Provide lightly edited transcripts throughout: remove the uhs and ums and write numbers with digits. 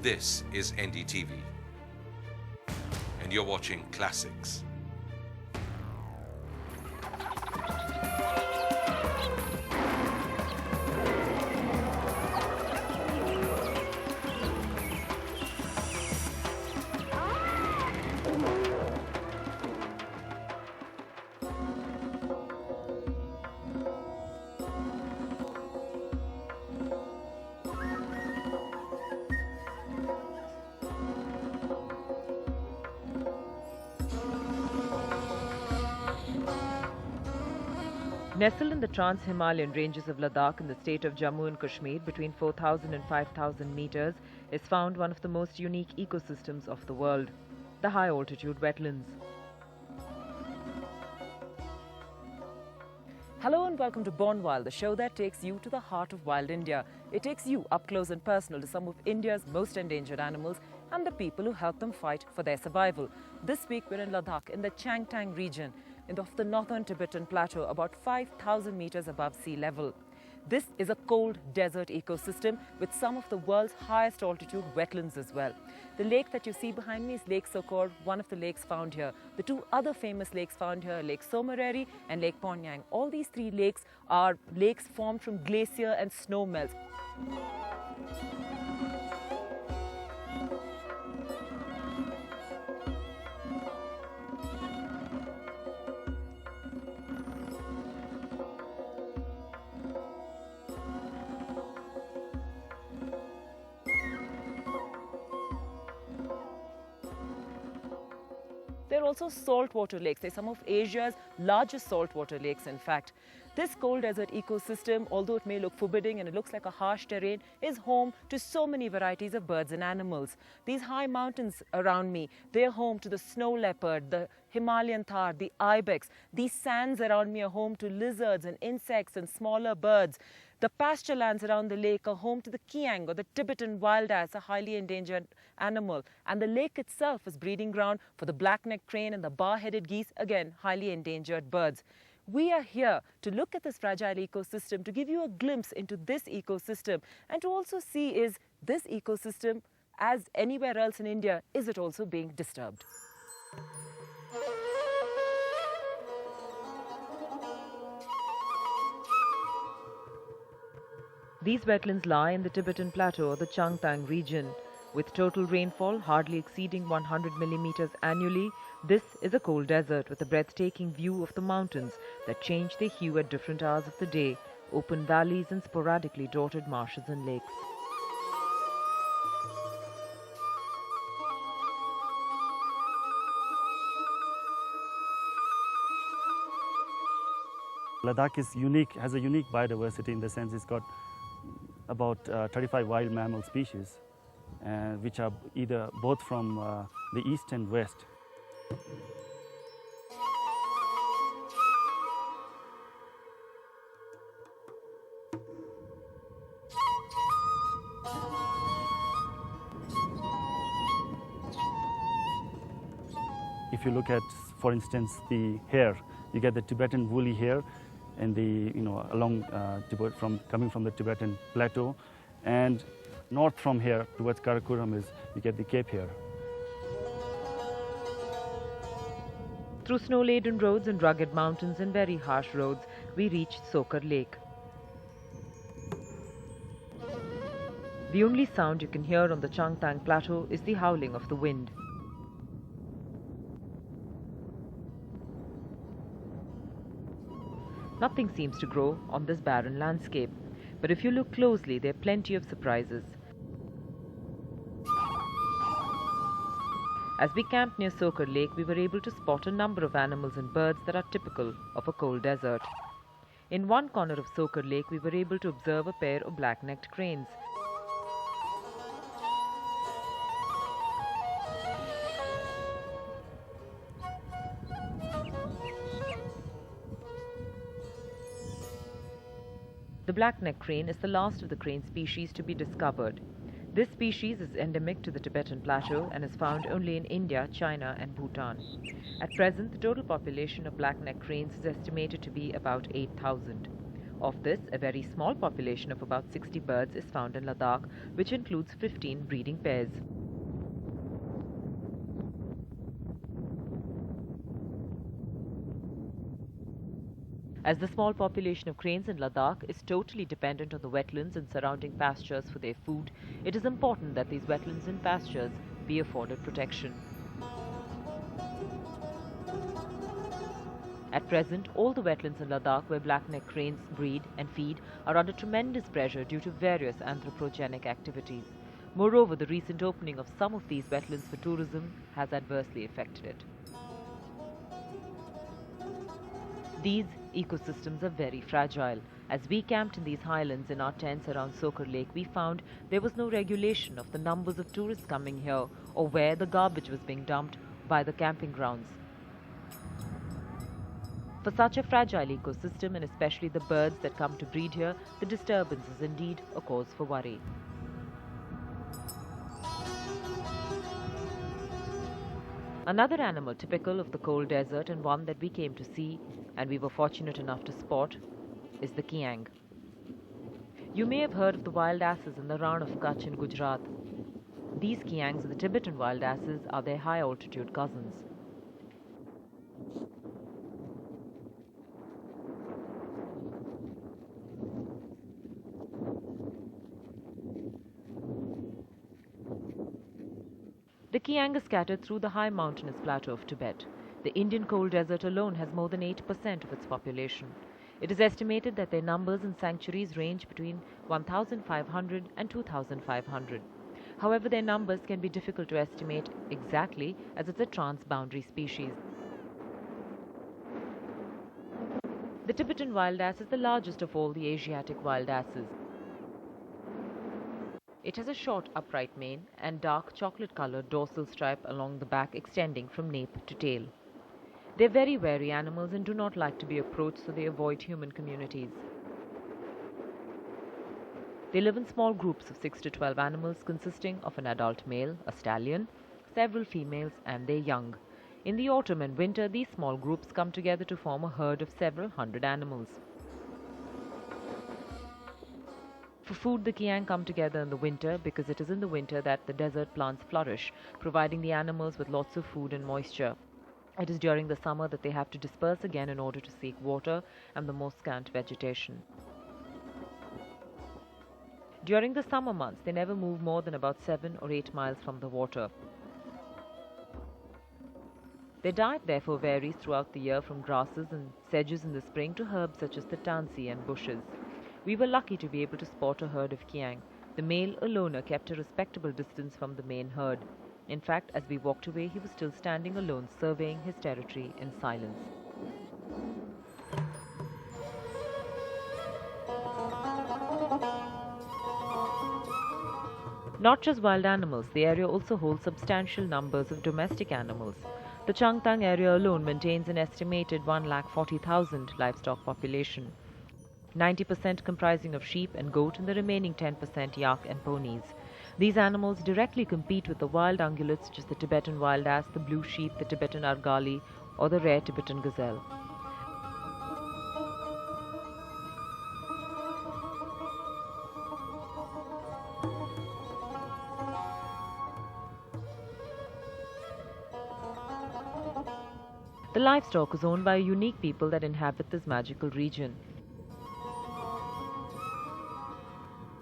This is NDTV, and you're watching Classics. Nestled in the trans-Himalayan ranges of Ladakh in the state of Jammu and Kashmir between 4,000 and 5,000 meters is found one of the most unique ecosystems of the world, the high-altitude wetlands. Hello and welcome to Born Wild, the show that takes you to the heart of wild India. It takes you up close and personal to some of India's most endangered animals and the people who help them fight for their survival. This week we're in Ladakh in the Changtang region of the northern Tibetan plateau, about 5,000 meters above sea level. This is a cold desert ecosystem with some of the world's highest altitude wetlands as well. The lake that you see behind me is Lake Sokor, one of the lakes found here. The two other famous lakes found here, Lake Somareri and Lake Ponyang. All these three lakes are lakes formed from glacier and snow melts. They're also saltwater lakes. They're some of Asia's largest saltwater lakes, in fact. This cold desert ecosystem, although it may look forbidding and it looks like a harsh terrain, is home to so many varieties of birds and animals. These high mountains around me, they're home to the snow leopard, the Himalayan thar, the ibex. These sands around me are home to lizards and insects and smaller birds. The pasture lands around the lake are home to the kiang, or the Tibetan wild ass, a highly endangered animal. And the lake itself is breeding ground for the black-necked crane and the bar-headed geese, again, highly endangered birds. We are here to look at this fragile ecosystem, to give you a glimpse into this ecosystem, and to also see, is this ecosystem, as anywhere else in India, is it also being disturbed? These wetlands lie in the Tibetan plateau or the Changtang region. With total rainfall hardly exceeding 100 millimeters annually, this is a cold desert with a breathtaking view of the mountains that change their hue at different hours of the day, open valleys and sporadically dotted marshes and lakes. Ladakh is unique, has a unique biodiversity in the sense it's got about 35 wild mammal species, which are either both from the east and west. If you look at, for instance, the hare, you get the Tibetan woolly hare, and the along Tibet coming from the Tibetan plateau, and north from here towards Karakoram you get the Cape hare. Through snow-laden roads and rugged mountains and very harsh roads, we reached Sokor Lake. The only sound you can hear on the Changtang plateau is the howling of the wind. Nothing seems to grow on this barren landscape, but if you look closely, there are plenty of surprises. As we camped near Sokor Lake, we were able to spot a number of animals and birds that are typical of a cold desert. In one corner of Sokor Lake, we were able to observe a pair of black-necked cranes. The black-necked crane is the last of the crane species to be discovered. This species is endemic to the Tibetan plateau and is found only in India, China and Bhutan. At present, the total population of black-necked cranes is estimated to be about 8,000. Of this, a very small population of about 60 birds is found in Ladakh, which includes 15 breeding pairs. As the small population of cranes in Ladakh is totally dependent on the wetlands and surrounding pastures for their food, it is important that these wetlands and pastures be afforded protection. At present, all the wetlands in Ladakh where blackneck cranes breed and feed are under tremendous pressure due to various anthropogenic activities. Moreover, the recent opening of some of these wetlands for tourism has adversely affected it. These ecosystems are very fragile. As we camped in these highlands in our tents around Sokar Lake, we found there was no regulation of the numbers of tourists coming here or where the garbage was being dumped by the camping grounds. For such a fragile ecosystem, and especially the birds that come to breed here, the disturbance is indeed a cause for worry. Another animal typical of the cold desert and one that we came to see and we were fortunate enough to spot is the kiang. You may have heard of the wild asses in the Ran of Kutch in Gujarat. These kiangs, the Tibetan wild asses, are their high altitude cousins. The kiang is scattered through the high mountainous plateau of Tibet. The Indian cold desert alone has more than 8% of its population. It is estimated that their numbers in sanctuaries range between 1,500 and 2,500. However, their numbers can be difficult to estimate exactly as it's a transboundary species. The Tibetan wild ass is the largest of all the Asiatic wild asses. It has a short upright mane and dark chocolate-colored dorsal stripe along the back extending from nape to tail. They are very wary animals and do not like to be approached, so they avoid human communities. They live in small groups of 6 to 12 animals consisting of an adult male, a stallion, several females and their young. In the autumn and winter, these small groups come together to form a herd of several hundred animals. For food, the kiang come together in the winter because it is in the winter that the desert plants flourish, providing the animals with lots of food and moisture. It is during the summer that they have to disperse again in order to seek water and the more scant vegetation. During the summer months, they never move more than about 7 or 8 miles from the water. Their diet therefore varies throughout the year, from grasses and sedges in the spring to herbs such as the tansy and bushes. We were lucky to be able to spot a herd of kiang. The male alone kept a respectable distance from the main herd. In fact, as we walked away, he was still standing alone, surveying his territory in silence. Not just wild animals, the area also holds substantial numbers of domestic animals. The Changtang area alone maintains an estimated 1,40,000 livestock population, 90% comprising of sheep and goat and the remaining 10% yak and ponies. These animals directly compete with the wild ungulates such as the Tibetan wild ass, the blue sheep, the Tibetan argali or the rare Tibetan gazelle. The livestock is owned by a unique people that inhabit this magical region.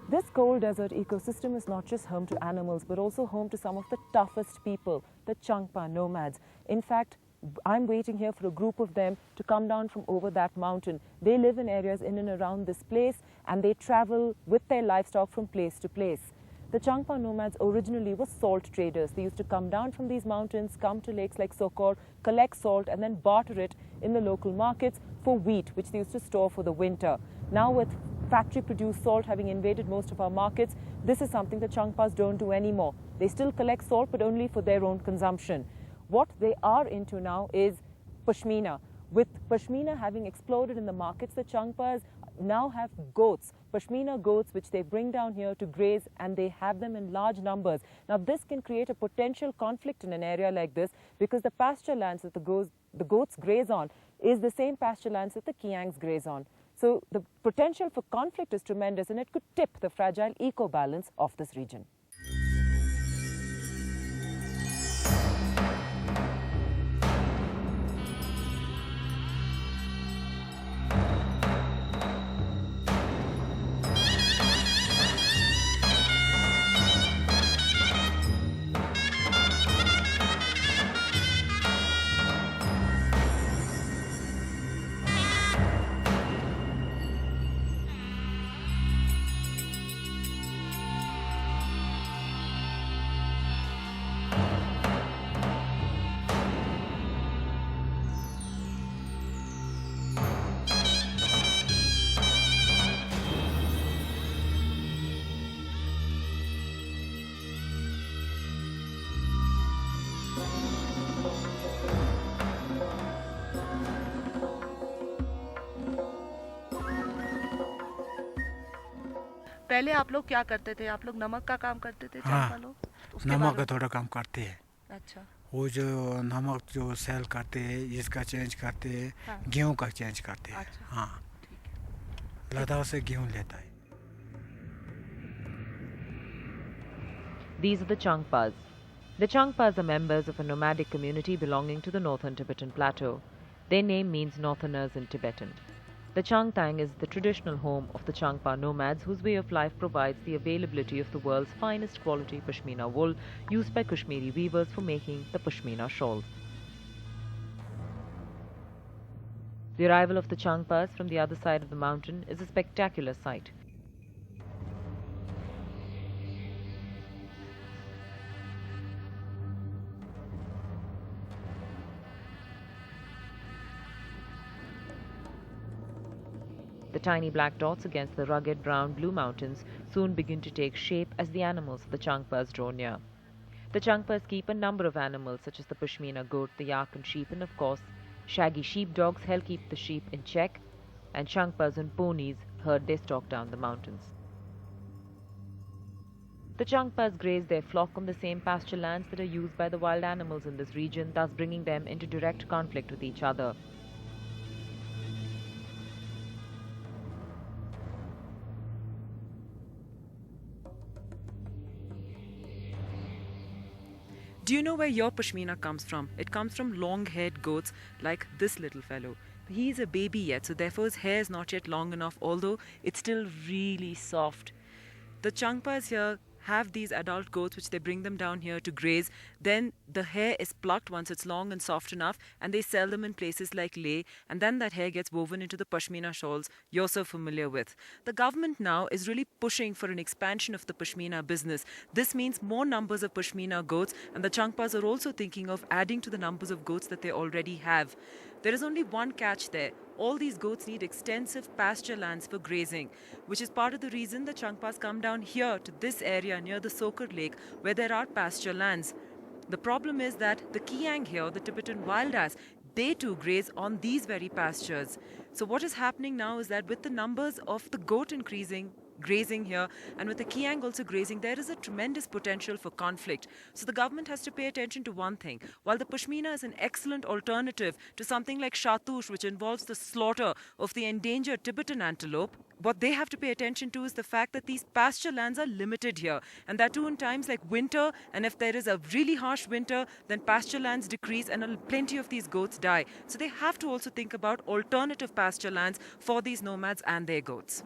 This cold desert ecosystem is not just home to animals, but also home to some of the toughest people, the Changpa nomads. In fact, I'm waiting here for a group of them to come down from over that mountain. They live in areas in and around this place, and they travel with their livestock from place to place. The Changpa nomads originally were salt traders. They used to come down from these mountains, come to lakes like Sokor, collect salt and then barter it in the local markets for wheat, which they used to store for the winter. Now with factory-produced salt having invaded most of our markets, this is something the Changpas don't do anymore. They still collect salt, but only for their own consumption. What they are into now is pashmina. With pashmina having exploded in the markets, the Changpas now have goats, pashmina goats, which they bring down here to graze, and they have them in large numbers. Now this can create a potential conflict in an area like this, because the pasture lands that the goats graze on is the same pasture lands that the kiangs graze on. So the potential for conflict is tremendous, and it could tip the fragile eco-balance of this region. पहले आप लोग क्या करते थे? आप लोग नमक का काम करते थे चांपा लोग? उसके नमक बारे का में- थोड़ा काम करते हैं। अच्छा। वो जो नमक जो सेल करते हैं इसका चेंज करते हैं, हाँ। गेहूं का चेंज करते हैं। अच्छा। हाँ, लद्दाख से गेहूं लेता है। These are the Changpas. The Changpas are members of a nomadic community belonging to the northern Tibetan plateau. Their name means northerners in Tibetan. The Changtang is the traditional home of the Changpa nomads, whose way of life provides the availability of the world's finest quality pashmina wool used by Kashmiri weavers for making the pashmina shawls. The arrival of the Changpas from the other side of the mountain is a spectacular sight. The tiny black dots against the rugged brown-blue mountains soon begin to take shape as the animals of the Changpas draw near. The Changpas keep a number of animals such as the Pashmina goat, the yak and sheep, and of course, shaggy sheepdogs help keep the sheep in check, and Changpas and ponies herd their stock down the mountains. The Changpas graze their flock on the same pasture lands that are used by the wild animals in this region, thus bringing them into direct conflict with each other. Do you know where your pashmina comes from? It comes from long-haired goats like this little fellow. He's a baby yet, so therefore his hair is not yet long enough, although it's still really soft. The Changpas here have these adult goats which they bring them down here to graze. Then the hair is plucked once it's long and soft enough, and they sell them in places like Leh, and then that hair gets woven into the pashmina shawls you're so familiar with. The government now is really pushing for an expansion of the pashmina business. This means more numbers of pashmina goats, and the Changpas are also thinking of adding to the numbers of goats that they already have. There is only one catch there. All these goats need extensive pasture lands for grazing, which is part of the reason the Changpas come down here to this area near the Sokar Lake where there are pasture lands. The problem is that the Kiang here, the Tibetan wild ass, they too graze on these very pastures. So what is happening now is that with the numbers of the goat increasing, grazing here, and with the Kiang also grazing, there is a tremendous potential for conflict. So the government has to pay attention to one thing. While the Pashmina is an excellent alternative to something like Shatush, which involves the slaughter of the endangered Tibetan antelope, what they have to pay attention to is the fact that these pasture lands are limited here, and that too in times like winter, and if there is a really harsh winter, then pasture lands decrease and plenty of these goats die. So they have to also think about alternative pasture lands for these nomads and their goats.